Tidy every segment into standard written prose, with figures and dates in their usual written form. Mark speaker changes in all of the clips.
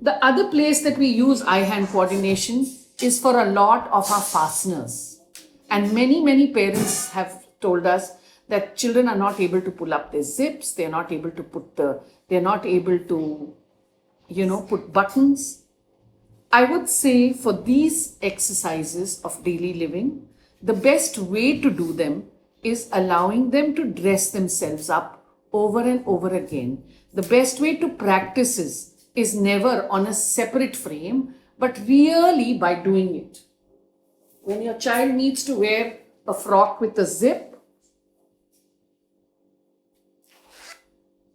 Speaker 1: The other place that we use eye-hand coordination is for a lot of our fasteners. And many parents have told us that children are not able to pull up their zips, they're not able to put put buttons. I would say for these exercises of daily living, the best way to do them is allowing them to dress themselves up over and over again. The best way to practice is never on a separate frame, but really by doing it. When your child needs to wear a frock with a zip,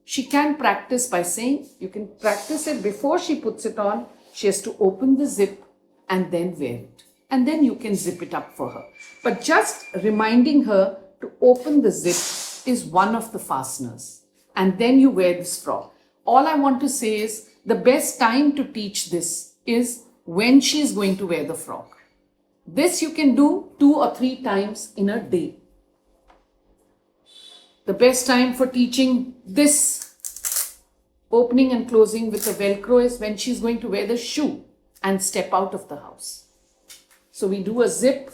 Speaker 1: she can practice by saying, you can practice it before she puts it on. She has to open the zip and then wear it. And then you can zip it up for her. But just reminding her to open the zip is one of the fasteners. And then you wear this frock. All I want to say is the best time to teach this is when she is going to wear the frock. This you can do 2 or 3 times in a day. The best time for teaching this opening and closing with the Velcro is when she's going to wear the shoe and step out of the house. So we do a zip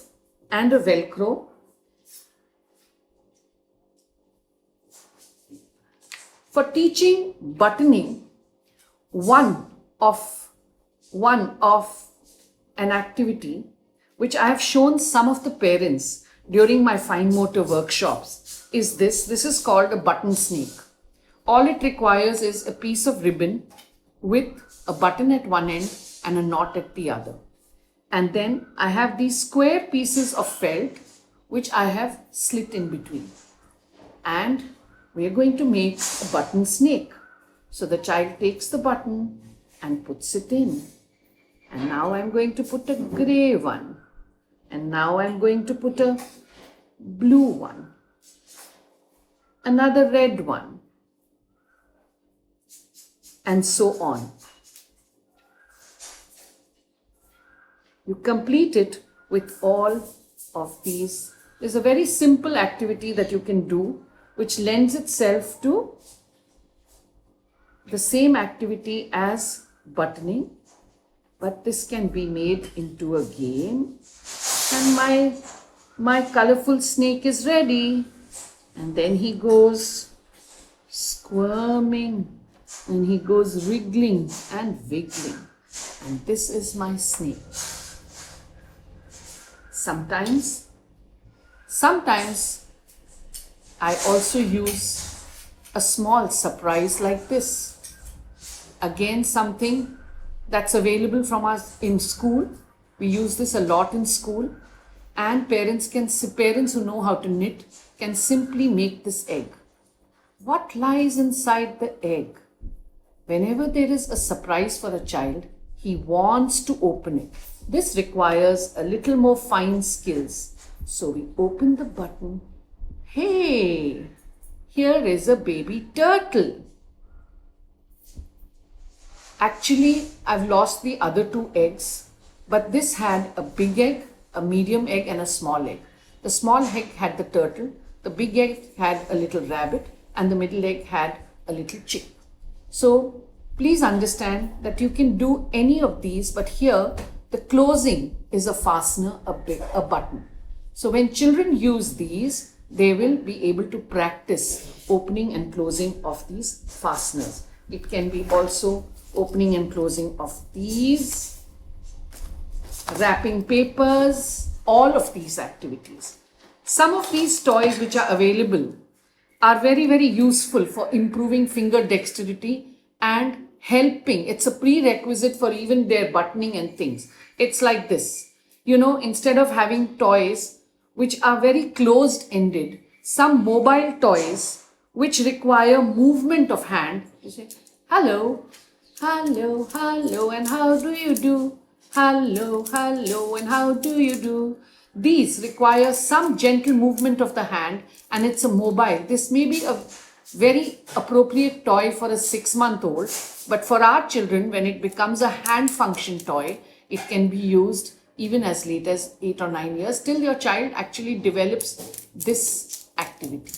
Speaker 1: and a Velcro. For teaching buttoning, one of an activity which I have shown some of the parents during my fine motor workshops is this. This is called a button snake. All it requires is a piece of ribbon with a button at one end and a knot at the other. And then I have these square pieces of felt which I have slit in between. And we are going to make a button snake. So the child takes the button and puts it in. And now I'm going to put a grey one. And now I'm going to put a blue one. Another red one. And so on. You complete it with all of these. It's a very simple activity that you can do, which lends itself to the same activity as buttoning, but this can be made into a game. And my colorful snake is ready. And then he goes squirming and he goes wriggling and wiggling. And this is my snake. Sometimes I also use a small surprise like this. Again, something that's available from us in school. We use this a lot in school. And parents who know how to knit can simply make this egg. What lies inside the egg? Whenever there is a surprise for a child, he wants to open it. This requires a little more fine skills. So we open the button. Hey, here is a baby turtle. Actually, I've lost the other 2 eggs, but this had a big egg, a medium egg and a small egg. The small egg had the turtle, the big egg had a little rabbit, and the middle egg had a little chick. So please understand that you can do any of these, but here the closing is a fastener, a button. So when children use these, they will be able to practice opening and closing of these fasteners. It can be also opening and closing of these, wrapping papers, all of these activities. Some of these toys which are available are very useful for improving finger dexterity and helping. It's a prerequisite for even their buttoning and things. It's like this. Instead of having toys which are very closed-ended, some mobile toys which require movement of hand. You say, hello, hello, hello, and how do you do? Hello, hello, and how do you do? These require some gentle movement of the hand, and it's a mobile. This may be a very appropriate toy for a 6-month-old, but for our children, when it becomes a hand function toy, it can be used even as late as 8 or 9 years, till your child actually develops this activity.